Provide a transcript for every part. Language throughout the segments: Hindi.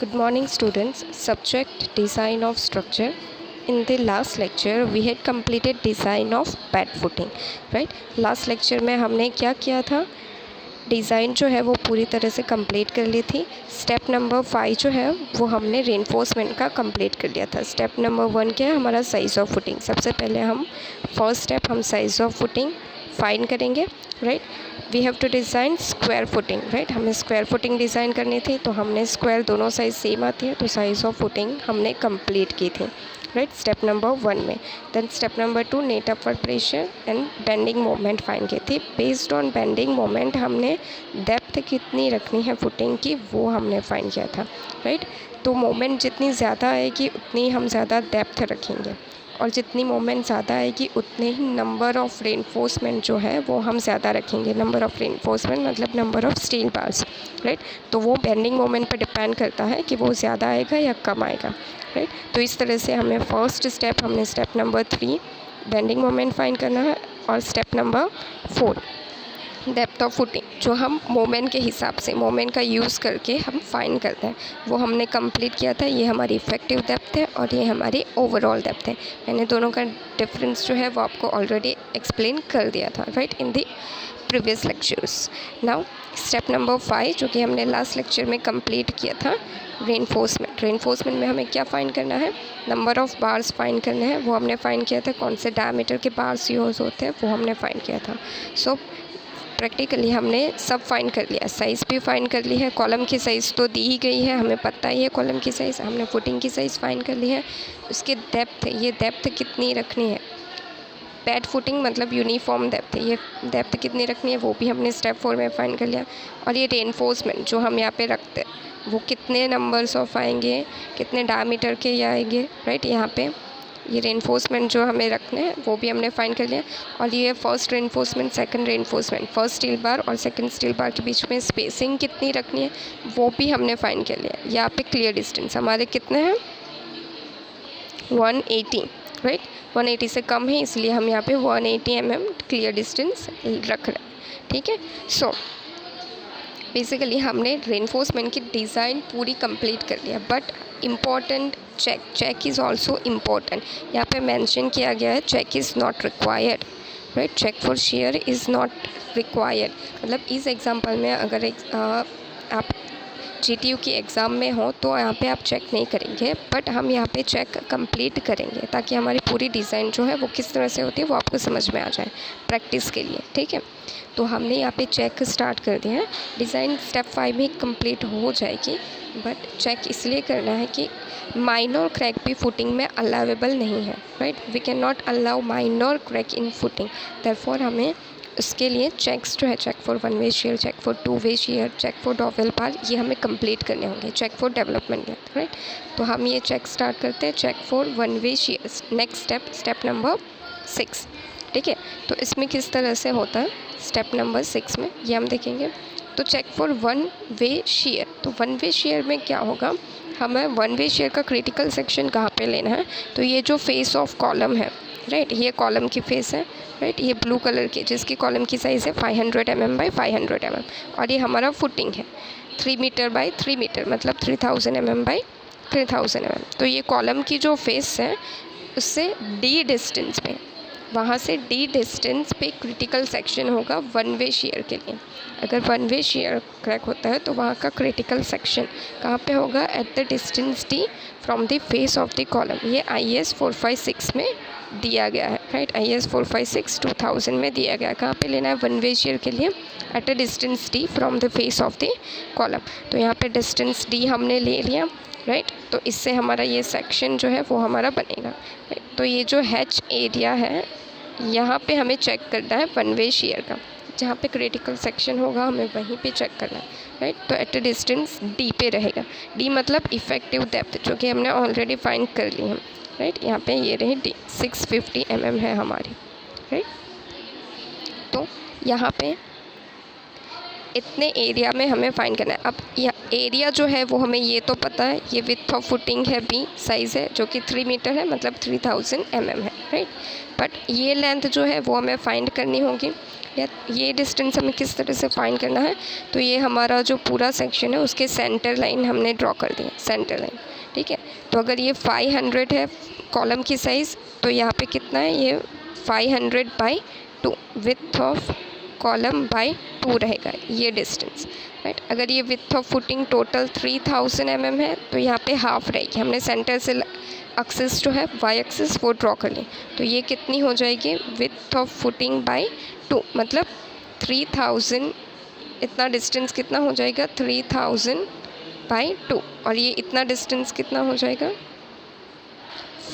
Good morning students. Subject design of structure. In the last lecture we had completed design of bed footing, right? Last lecture में हमने क्या किया था, डिज़ाइन जो है वो पूरी तरह से कंप्लीट कर ली थी। स्टेप नंबर 5 जो है वो हमने रेनफोर्समेंट का कंप्लीट कर लिया था। स्टेप नंबर 1 क्या है, हमारा साइज़ ऑफ फुटिंग। सबसे पहले हम फर्स्ट स्टेप हम साइज़ ऑफ फुटिंग फाइंड करेंगे, right. We have to design square footing, right. हमें स्क्वायर फुटिंग डिज़ाइन करनी थी, तो हमने स्क्वायर दोनों साइज़ सेम आती है, तो साइज़ ऑफ फुटिंग हमने कंप्लीट की थी, राइट, स्टेप नंबर 1 में। Then step number 2 net upward pressure and bending moment find की थी। बेस्ड ऑन बेंडिंग मोमेंट हमने डेप्थ कितनी रखनी है फुटिंग की, वो हमने फाइंड किया था, राइट। तो मोमेंट जितनी ज़्यादा आएगी उतनी हम ज़्यादा डेप्थ रखेंगे, और जितनी मोमेंट ज़्यादा आएगी उतने ही नंबर ऑफ़ रेनफोर्समेंट जो है वो हम ज़्यादा रखेंगे। नंबर ऑफ़ रेनफोर्समेंट मतलब number of steel bars, right. तो वो बेंडिंग मोमेंट पर डिपेंड करता है कि वो ज़्यादा आएगा या कम आएगा, राइट। तो इस तरह से हमें फर्स्ट स्टेप हमने step number 3 bending moment find करना है, और step number 4 depth of footing जो हम मोमेंट के हिसाब से मोमेंट का यूज़ करके हम फाइंड करते हैं, वो हमने कंप्लीट किया था। ये हमारी इफेक्टिव डेप्थ है और ये हमारी ओवरऑल डेप्थ है। मैंने दोनों का डिफरेंस जो है वो आपको ऑलरेडी एक्सप्लेन कर दिया था, right, in the previous lectures. Now step number 5 जो कि हमने लास्ट लेक्चर में कंप्लीट किया था, रेनफोर्समेंट। रेनफोर्समेंट में हमें क्या फाइंड करना है, नंबर ऑफ़ बार्स फाइंड करने हैं। वो हमने फाइंड किया था, कौन से डायमीटर के बार्स यूज़ होते हैं वो हमने फाइंड किया था। सो प्रैक्टिकली हमने सब फाइंड कर लिया, साइज़ भी फाइंड कर ली है। कॉलम की साइज़ तो दी ही गई है, हमें पता ही है कॉलम की साइज़। हमने फुटिंग की साइज़ फाइंड कर ली है। उसके डेप्थ, ये डेप्थ कितनी रखनी है, बेड फुटिंग मतलब यूनिफॉर्म डेप्थ है, ये डेप्थ कितनी रखनी है वो भी हमने स्टेप 4 में फाइंड कर लिया। और ये रेनफोर्समेंट जो हम यहाँ पे रखते हैं वो कितने नंबर्स ऑफ आएंगे, कितने डायमीटर के ये आएंगे, राइट। यहाँ पे ये रेनफोर्समेंट जो हमें रखने हैं वो भी हमने फाइंड कर लिया। और ये first reinforcement, second reinforcement, first steel bar और सेकंड स्टील बार के बीच में स्पेसिंग कितनी रखनी है वो भी हमने फाइंड कर लिया। यहाँ पे क्लियर डिस्टेंस हमारे कितने हैं, 180, राइट। 180 से कम है, इसलिए हम यहाँ पे 180 mm क्लियर डिस्टेंस रख रहे हैं, ठीक है। सो बेसिकली हमने रेनफोर्समेंट की डिज़ाइन पूरी कंप्लीट कर लिया, but important check is also important. यहाँ पे मेंशन किया गया है check is not required, right. Check for shear is not required मतलब इस एग्जांपल में अगर आप GTU की एग्ज़ाम में हो तो यहाँ पे आप चेक नहीं करेंगे, बट हम यहाँ पे चेक कंप्लीट करेंगे ताकि हमारी पूरी डिज़ाइन जो है वो किस तरह से होती है वो आपको समझ में आ जाए प्रैक्टिस के लिए, ठीक है। तो हमने यहाँ पे चेक स्टार्ट कर दिया है। डिज़ाइन स्टेप 5 में कंप्लीट हो जाएगी, बट चेक इसलिए करना है कि माइनर क्रैक भी फुटिंग में अलाउेबल नहीं है, right. We can not allow minor crack in footing. Therefore हमें उसके लिए चेक्स जो है, check for 1 way shear, check for 2 way shear, check for dowel bar, ये हमें कंप्लीट करने होंगे। Check for development, right. तो हम ये चेक स्टार्ट करते हैं, check for 1 way shear. Next step number 6, ठीक है। तो इसमें किस तरह से होता है स्टेप नंबर 6 में, ये हम देखेंगे। तो चेक फॉर 1 वे शेयर, तो 1 वे शेयर में क्या होगा, हमें 1 वे शेयर का क्रिटिकल सेक्शन कहाँ पे लेना है, तो ये जो फेस ऑफ कॉलम है, राइट, ये कॉलम की फेस है, राइट, ये ब्लू कलर की जिसकी कॉलम की साइज़ है 500 mm बाई 500 mm, और ये हमारा फुटिंग है 3 मीटर बाई 3 मीटर मतलब 3000 mm बाई 3000 mm। तो ये कॉलम की जो फेस है उससे D डिस्टेंस पे, वहाँ से D डिस्टेंस पे क्रिटिकल सेक्शन होगा 1 वे शेयर के लिए। अगर 1 वे शेयर क्रैक होता है तो वहाँ का क्रिटिकल सेक्शन कहाँ पे होगा, at the distance D from the face of the column. ये IS 456 में दिया गया है, राइट। IS 456 2000 में दिया गया है। कहाँ पे लेना है, 1 वे शेयर के लिए at a distance D from the face of the column. तो यहाँ पे डिस्टेंस D हमने ले लिया, राइट। तो इससे हमारा ये सेक्शन जो है वो हमारा बनेगा, राइट। तो ये जो H एरिया है यहाँ पे हमें चेक करना है 1 वे शेयर का, जहाँ पे क्रिटिकल सेक्शन होगा हमें वहीं पे चेक करना है, राइट। तो एट अ डिस्टेंस D पे रहेगा। D मतलब इफेक्टिव डेप्थ जो कि हमने ऑलरेडी फाइंड कर ली है, राइट। यहाँ पे ये रही D 650 mm है हमारी, राइट। तो यहाँ पे इतने एरिया में हमें फाइंड करना है। अब यह एरिया जो है वो हमें ये तो पता है, ये विड्थ ऑफ फुटिंग है, बी साइज़ है जो कि 3 मीटर है, मतलब 3000 mm है, राइट। बट ये लेंथ जो है वो हमें फाइंड करनी होगी, या ये डिस्टेंस हमें किस तरह से फाइंड करना है। तो ये हमारा जो पूरा सेक्शन है उसके सेंटर लाइन हमने ड्रॉ कर दी है, सेंटर लाइन, ठीक है। तो अगर ये 500 है कॉलम की साइज़, तो यहाँ पे कितना है, ये 500/2 विड्थ ऑफ कॉलम बाय 2 रहेगा ये डिस्टेंस, राइट। अगर ये width of footing total 3000 mm है, तो यहाँ पे हाफ रहेगी। हमने सेंटर से एक्सिस जो है वाई एक्सिस वो ड्रॉ कर ली, तो ये कितनी हो जाएगी, विड्थ ऑफ फुटिंग बाय 2, मतलब 3000, इतना डिस्टेंस कितना हो जाएगा, 3000/2, और ये इतना डिस्टेंस कितना हो जाएगा,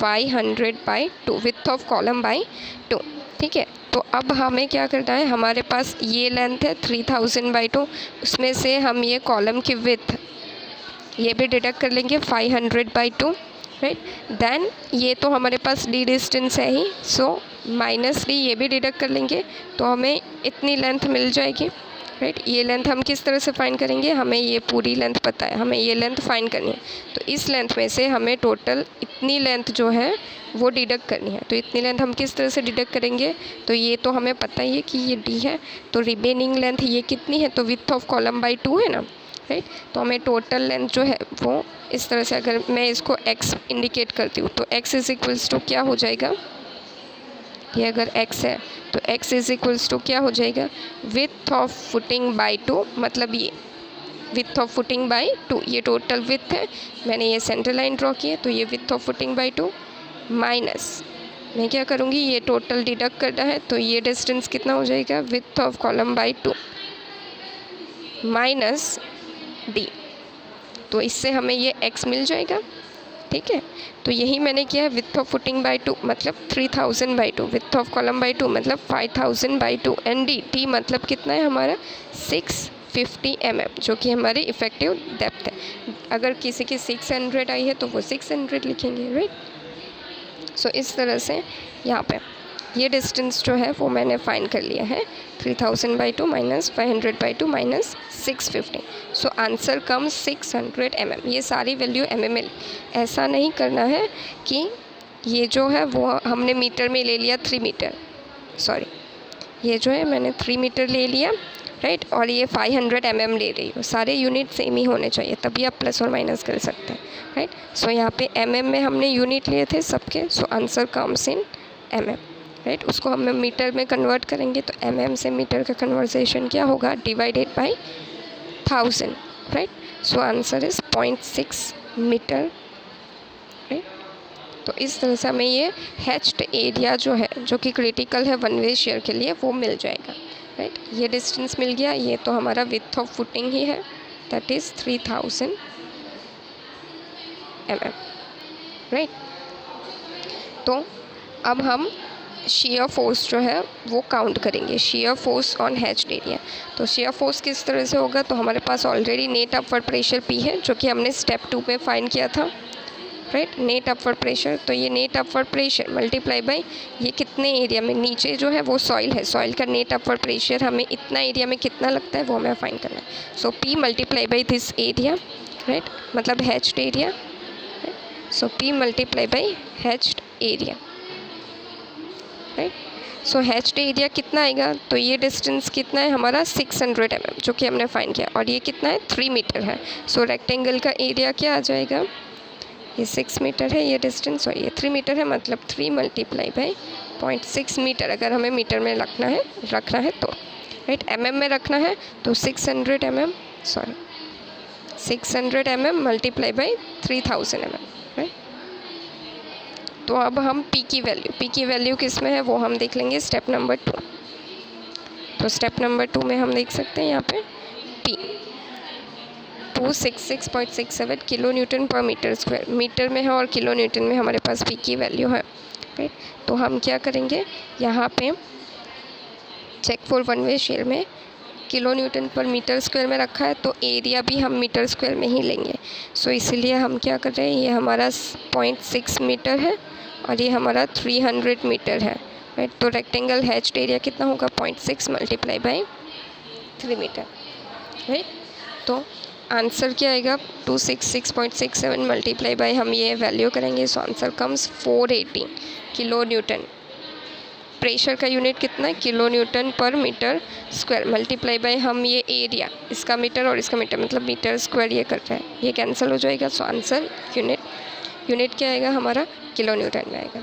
500/2 विड्थ ऑफ कॉलम बाय 2, ठीक है। तो अब हमें क्या करना है, हमारे पास ये लेंथ है 3000/2, उसमें से हम ये कॉलम की विड्थ ये भी डिडक्ट कर लेंगे 500/2, राइट। देन ये तो हमारे पास डी डिस्टेंस है ही, सो -d ये भी डिडक्ट कर लेंगे, तो हमें इतनी लेंथ मिल जाएगी, राइट। ये लेंथ हम किस तरह से फाइंड करेंगे, हमें ये पूरी लेंथ पता है, हमें ये लेंथ फाइंड करनी है। तो इस लेंथ में से हमें टोटल इतनी लेंथ जो है वो डिडक्ट करनी है। तो इतनी लेंथ हम किस तरह से डिडक्ट करेंगे, तो ये तो हमें पता ही है कि ये d है, तो रिमेनिंग लेंथ ये कितनी है, तो विड्थ ऑफ कॉलम बाय 2 है ना, राइट। तो हमें टोटल लेंथ जो है वो इस तरह से, अगर मैं इसको x इंडिकेट करती हूँ तो x इज़ इक्वल्स टू क्या हो जाएगा, ये अगर x है तो x इज़ इक्वल्स टू क्या हो जाएगा, विड्थ ऑफ फुटिंग बाय 2, मतलब ये विड्थ ऑफ फुटिंग बाय 2, ये टोटल विड्थ है, मैंने ये सेंटर लाइन ड्रॉ की है, तो ये width of footing by 2 minus, मैं क्या करूँगी, ये टोटल डिडक्ट करना है, तो ये डिस्टेंस कितना हो जाएगा, width of column by 2 minus d, तो इससे हमें ये x मिल जाएगा, ठीक है। तो यही मैंने किया है, विड्थ ऑफ फुटिंग बाय 2 मतलब 3000/2, विड्थ ऑफ कॉलम बाय 2 मतलब 5000/2, एंड d मतलब कितना है हमारा 650 mm, जो कि हमारी इफ़ेक्टिव डेप्थ है। अगर किसी की 600 आई है तो वो 600 लिखेंगे, राइट। सो इस तरह से यहाँ पे ये डिस्टेंस जो है वो मैंने फाइंड कर लिया है, 3000/2 माइनस 500/2 माइनस 650। सो आंसर कम 600 mm। ये सारी वैल्यू mm में, ऐसा नहीं करना है कि ये जो है वो हमने मीटर में ले लिया 3 मीटर, सॉरी ये जो है मैंने 3 मीटर ले लिया, राइट, और ये 500 mm ले रही हूँ। सारे यूनिट सेम ही होने चाहिए, तभी आप प्लस और माइनस कर सकते हैं, राइट। सो यहाँ पे mm में हमने यूनिट लिए थे सबके, so answer comes in mm, right. उसको हम मीटर में कन्वर्ट करेंगे, तो mm से मीटर का कन्वर्सेशन क्या होगा, divided by 1000, right. So answer is 0.6 meter, right. तो इस तरह से हमें ये हैच्ड एरिया जो है, जो कि क्रिटिकल है वन वे शेयर के लिए, वो मिल जाएगा, राइट। ये डिस्टेंस मिल गया, ये तो हमारा विड्थ ऑफ फुटिंग ही है, दैट इज़ 3000 mm, राइट। तो अब हम शेयर फोर्स जो है वो काउंट करेंगे, shear force on hatched area. तो शेयर फोर्स किस तरह से होगा, तो हमारे पास already net upward pressure P है, जो कि हमने स्टेप 2 में फाइंड किया था, राइट, नेट अपवर्ड प्रेशर। तो ये net upward pressure multiply by ये कितने एरिया में, नीचे जो है वो सॉइल है, सॉइल का नेट अपवर्ड प्रेशर हमें इतना एरिया में कितना लगता है वो हमें फाइंड करना है। So P multiply by this area, right, मतलब hatched area, so P multiply by hatched area, right. So hatched area कितना आएगा, तो ये डिस्टेंस कितना है हमारा 600 mm, जो कि हमने फाइंड किया, और ये कितना है 3 मीटर है। सो रेक्टेंगल का एरिया क्या आ जाएगा, ये 6 मीटर है ये डिस्टेंस, और ये 3 मीटर है, मतलब 3 मल्टीप्लाई बाय 0.6 मीटर, अगर हमें मीटर में रखना है तो, राइट। mm में रखना है तो 600 mm, sorry 600 mm multiply by 3000 mm, right. तो अब हम P की वैल्यू किस में है वो हम देख लेंगे स्टेप नंबर 2। तो स्टेप नंबर 2 में हम देख सकते हैं यहाँ पे P 266.67 kilo newton per meter square, meter में है और किलो न्यूटन में हमारे पास P की वैल्यू है, राइट। तो हम क्या करेंगे, यहाँ पे check for one way shear में kilo newton per meter square में रखा है, तो एरिया भी हम मीटर स्क्वायर में ही लेंगे। सो इसीलिए हम क्या कर रहे हैं, ये हमारा 0.6 मीटर है और ये हमारा 300 मीटर है, राइट। तो रेक्टेंगल हैच्ड एरिया कितना होगा, 0.6 मल्टीप्लाई बाय 3 मीटर, राइट। तो आंसर क्या आएगा 266.67 मल्टीप्लाई बाय हम ये वैल्यू करेंगे, so answer comes 480 kilo Newton. Pressure का यूनिट कितना है kilo newton per meter square, multiply by हम ये एरिया, इसका मीटर और इसका मीटर मतलब मीटर स्क्वायर ये कर रहा है, ये कैंसिल हो जाएगा। सो आंसर यूनिट क्या आएगा हमारा किलो न्यूटन में आएगा।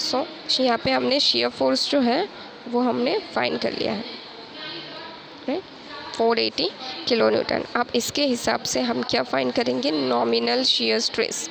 सो यहाँ पे हमने शियर फोर्स जो है वो हमने फाइंड कर लिया है, राइट, 480 किलो न्यूटन। अब इसके हिसाब से हम क्या फाइंड करेंगे, nominal shear stress.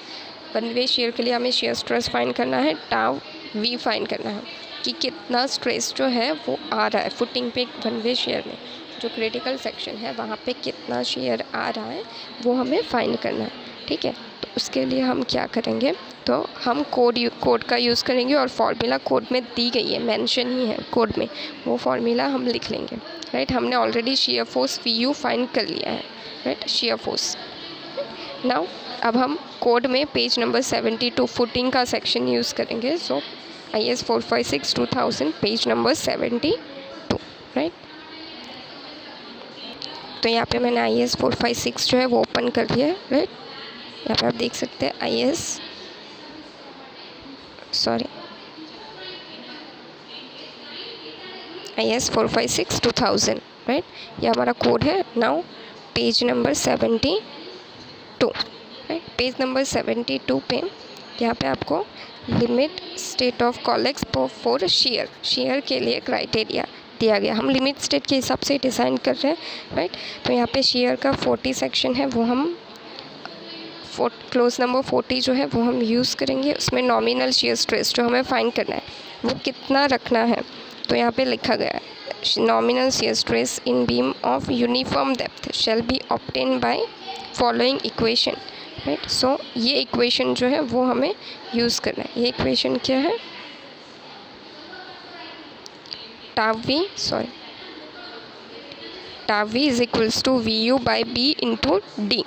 One way shear के लिए हमें शियर स्ट्रेस फाइंड करना है, टाउ वी फाइंड करना है कि कितना स्ट्रेस जो है वो आ रहा है फुटिंग पे वन वे शियर में, जो क्रिटिकल सेक्शन है वहाँ पे कितना शियर आ रहा है वो हमें फाइंड करना है, ठीक है। तो उसके लिए हम क्या करेंगे, तो हम कोड का यूज़ करेंगे और फार्मूला कोड में दी गई है, मेंशन ही है कोड में, वो फार्मूला हम लिख लेंगे, राइट। हमने already shear force VU find कर लिया है, राइट, शियर फोर्स। नाउ अब हम कोड में पेज नंबर 72 फुटिंग का सेक्शन यूज़ करेंगे। सो IS 456/2000 पेज नंबर 72, राइट। तो यहाँ पे मैंने IS 456 जो है वो ओपन कर लिया है, राइट। यहाँ पे आप देख सकते हैं IS 456/2000, राइट, ये हमारा कोड है। नाउ पेज नंबर 72, राइट, पेज नंबर 72 पे यहाँ पे आपको limit state of collapse for shear के लिए क्राइटेरिया दिया गया, हम लिमिट स्टेट के हिसाब से डिज़ाइन कर रहे हैं, राइट। तो यहाँ पे शेयर का 40 सेक्शन है, वो हम क्लोज नंबर 40 जो है वो हम यूज़ करेंगे। उसमें नॉमिनल शेयर स्ट्रेस जो हमें फाइंड करना है वो कितना रखना है, तो यहाँ पे लिखा गया है nominal shear stress in beam of uniform depth shall be obtain by following equation, right. So ये इक्वेशन जो है वो हमें यूज़ करना है। ये इक्वेशन क्या है, tau v is equals to VU by B into D,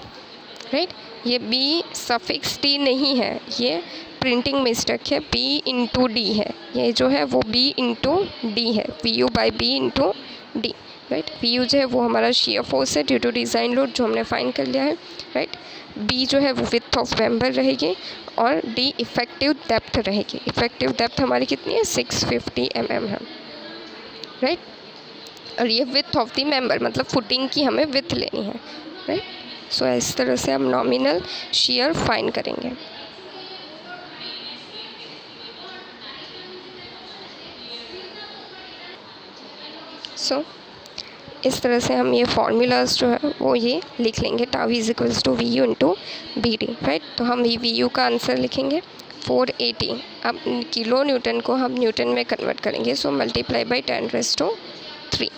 right. ये B सफिक्स D नहीं है, ये प्रिंटिंग मिस्टेक है, B इंटू D है, ये जो है वो B इंटू D है, VU by B into D, right. VU जो है वो हमारा शियर फोर्स है ड्यू टू डिज़ाइन लोड जो हमने फाइंड कर लिया है, राइट। B जो है वो विड्थ ऑफ मेंबर रहेगी और D इफेक्टिव डेप्थ रहेगी। इफेक्टिव डेप्थ हमारी कितनी है 650 mm है, राइट। और ये विड्थ ऑफ द मेंबर मतलब फुटिंग की हमें विड्थ लेनी है, राइट। सो इस तरह से हम नॉमिनल शियर फाइंड करेंगे। सो इस तरह से हम ये फार्मूलाज जो है वो ये लिख लेंगे, tau is equals to VU into BD, right. तो हम VU का आंसर लिखेंगे 480। अब किलो न्यूटन को हम न्यूटन में कन्वर्ट करेंगे, so multiply by 10⁻3,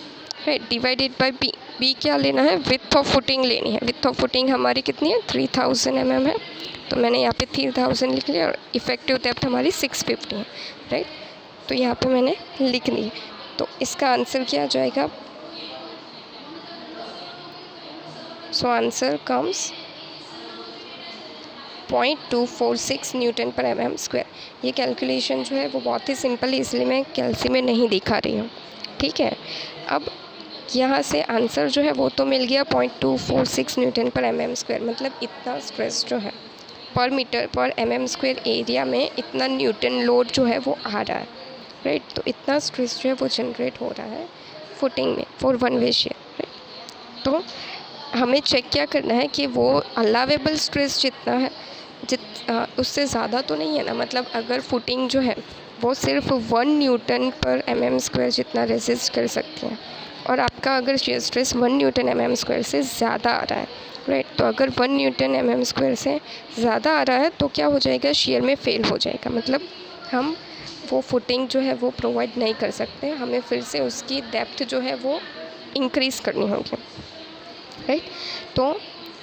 right, divided by B क्या लेना है, विड्थ ऑफ फुटिंग लेनी है। विड्थ ऑफ फुटिंग हमारी कितनी है 3000 mm है, तो मैंने यहाँ पे 3000 लिख लिया और इफेक्टिव डेप्थ हमारी 650 है, राइट। तो यहाँ पे मैंने लिख ली, तो इसका आंसर क्या आ जाएगा, सो आंसर कम्स 0.246 न्यूटन पर mm स्क्वायर। ये कैलकुलेशन जो है वो बहुत ही सिंपल है, इसलिए मैं कैलसी में नहीं दिखा रही हूँ, ठीक है। अब यहाँ से आंसर जो है वो तो मिल गया 0.246 न्यूटन पर mm स्क्वायर, मतलब इतना स्ट्रेस जो है पर मीटर पर mm स्क्वायर एरिया में इतना न्यूटन लोड जो है वो आ रहा है, राइट। तो इतना स्ट्रेस जो है वो जनरेट हो रहा है फुटिंग में for one way share, right. तो हमें चेक क्या करना है कि वो अलावेबल स्ट्रेस जितना है उससे ज़्यादा तो नहीं है ना, मतलब अगर फुटिंग जो है वो सिर्फ 1 न्यूटन पर mm स्क्वायर जितना रेजिस्ट कर सकती है और आपका अगर shear stress 1 Newton mm square से ज़्यादा आ रहा है, राइट। तो अगर 1 न्यूटन mm स्क्वायर से ज़्यादा आ रहा है तो क्या हो जाएगा, शेयर में फेल हो जाएगा, मतलब हम वो फुटिंग जो है वो प्रोवाइड नहीं कर सकते, हमें फिर से उसकी डेप्थ जो है वो इंक्रीज़ करनी होगी, राइट। तो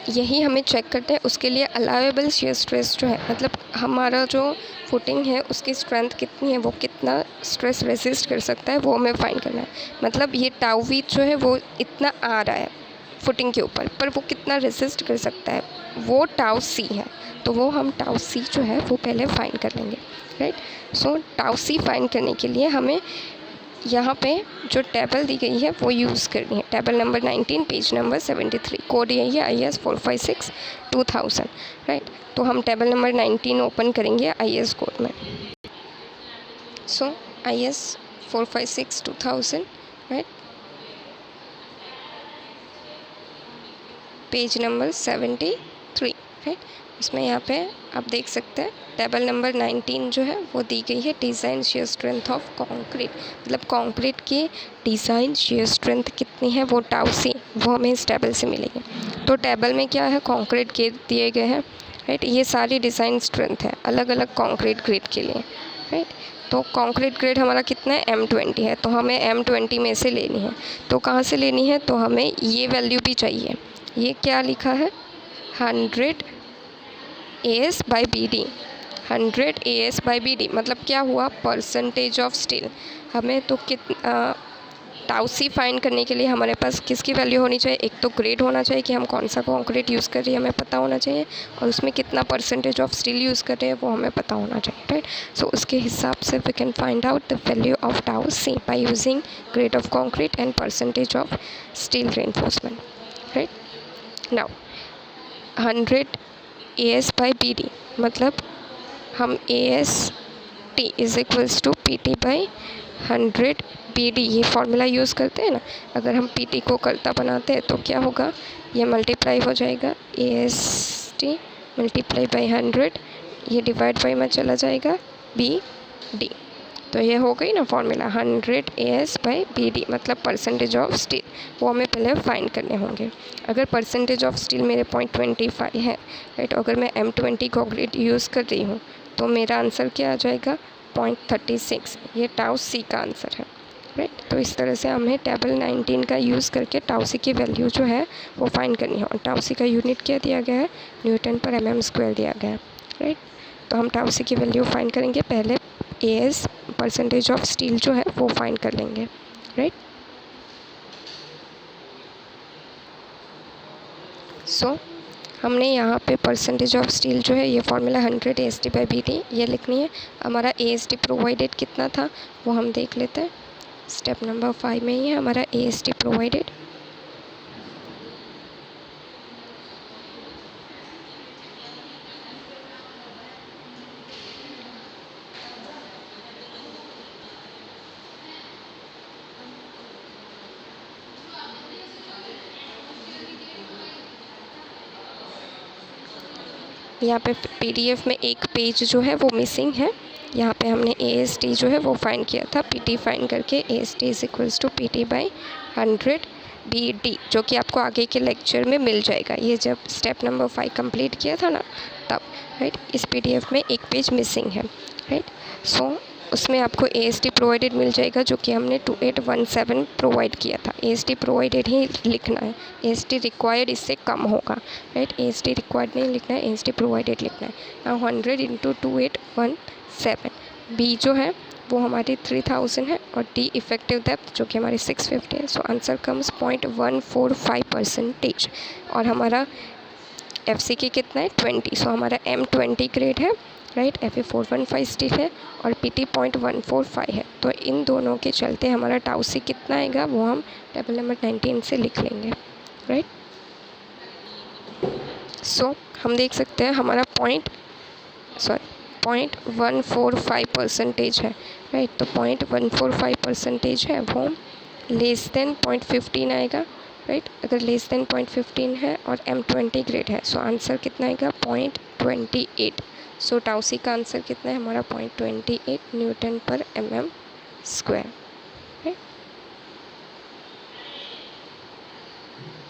यही हमें चेक करते हैं। उसके लिए अलावेबल शेयर स्ट्रेस जो है, मतलब हमारा जो फुटिंग है उसकी स्ट्रेंथ कितनी है, वो कितना स्ट्रेस रेजिस्ट कर सकता है, वो हमें फाइंड करना है। मतलब ये टाउ वी जो है वो इतना आ रहा है फुटिंग के ऊपर, पर वो कितना रेजिस्ट कर सकता है, वो टाउ सी है, तो वो हम टाउ सी जो है वो पहले फाइंड कर लेंगे, राइट। सो टाउ सी फाइंड करने के लिए हमें यहाँ पे जो टेबल दी गई है वो यूज़ करनी है। Table number 19 page number 73, code यही है IS 456/2000, राइट। तो हम टेबल नंबर 19 ओपन करेंगे IS कोड में। सो IS 456/2000, right, page number 73, right. इसमें यहाँ पे आप देख सकते हैं टेबल नंबर 19 जो है वो दी गई है design shear strength of concrete, मतलब कंक्रीट की डिज़ाइन शेयर स्ट्रेंथ कितनी है वो टाउ सी, वो हमें इस टेबल से मिलेगी। तो टेबल में क्या है, कंक्रीट ग्रेड दिए गए हैं, राइट। ये सारी डिज़ाइन स्ट्रेंथ है अलग अलग कंक्रीट ग्रेड के लिए, राइट। तो कंक्रीट ग्रेड हमारा कितना है, M20 है, तो हमें M20 में से लेनी है। तो कहाँ से लेनी है, तो हमें ये वैल्यू भी चाहिए। ये क्या लिखा है, 100 AS/BD, 100 AS/BD मतलब क्या हुआ, परसेंटेज ऑफ स्टील। हमें तो टाउ सी फाइंड करने के लिए हमारे पास किसकी वैल्यू होनी चाहिए, एक तो ग्रेड होना चाहिए कि हम कौन सा कंक्रीट यूज़ कर रहे हैं हमें पता होना चाहिए, और उसमें कितना परसेंटेज ऑफ स्टील यूज़ कर रहे हैं वो हमें पता होना चाहिए, राइट। सो उसके हिसाब से we can find out the value of tau c by using grade of concrete and percentage of steel reinforcement, right. Now 100 AS/BD मतलब हम AST is equals to PT by 100 BD, ये फार्मूला यूज़ करते हैं ना। अगर हम PT को करता बनाते हैं तो क्या होगा, ये मल्टीप्लाई हो जाएगा, AST मल्टीप्लाई बाई 100, ये डिवाइड बाई में चला जाएगा BD। तो ये हो गई ना फॉर्मूला 100 AS/BD मतलब परसेंटेज ऑफ स्टील, वो हमें पहले फाइंड करने होंगे। अगर परसेंटेज ऑफ स्टील मेरे 0.25 है, राइट, अगर मैं M20 कंक्रीट यूज़ कर रही हूँ तो मेरा आंसर क्या आ जाएगा, 0.36, ये टाउ सी का आंसर है, राइट। तो इस तरह से हमें टेबल 19 का यूज़ करके टाउ सी की वैल्यू जो है वो फाइंड करनी है। और टाउ सी का यूनिट क्या दिया गया है, Nm/mm² दिया गया है, राइट। तो हम टाउ सी की वैल्यू फाइंड करेंगे, पहले AS परसेंटेज ऑफ स्टील जो है वो फाइंड कर लेंगे, राइट। सो हमने यहाँ पे परसेंटेज ऑफ स्टील जो है ये फार्मूला 100 AST/BD ये लिखनी है। हमारा AST प्रोवाइडेड कितना था वो हम देख लेते हैं। स्टेप नंबर 5 में ही है हमारा AST प्रोवाइडेड, यहाँ पे PDF में एक पेज जो है वो मिसिंग है। यहाँ पे हमने AST जो है वो फाइंड किया था, PT फाइंड करके AST is equals to PT by 100 BD, जो कि आपको आगे के लेक्चर में मिल जाएगा। ये जब स्टेप नंबर 5 कंप्लीट किया था ना तब, राइट। इस PDF में एक पेज मिसिंग है, राइट। सो उसमें आपको AST प्रोवाइडेड मिल जाएगा जो कि हमने 2817 प्रोवाइड किया था। AST प्रोवाइडेड ही लिखना है, AST रिक्वायर्ड इससे कम होगा, राइट। AST रिक्वायर्ड नहीं लिखना है, AST प्रोवाइडेड लिखना है। now 100 × 2817, B जो है वो हमारी 3000 है और D इफेक्टिव डेप्थ जो कि हमारी 650 है। So answer comes 0.145%। और हमारा FCK कितना है, 20। सो हमारा M20 ग्रेड है, राइट। FE 415 स्टील है और PT 0.145 है। तो इन दोनों के चलते हमारा टाउ सी कितना आएगा वो हम टेबल नंबर 19 से लिख लेंगे, राइट। सो हम देख सकते हैं हमारा 0.145% है, राइट। तो 0.145% है वो लेस देन 0.15 आएगा, राइट। अगर लेस देन 0.15 है और M20 ग्रेड है, सो आंसर कितना आएगा, 0.28। सो टाउ सी का आंसर कितना है हमारा, 0.28 Nm/mm²।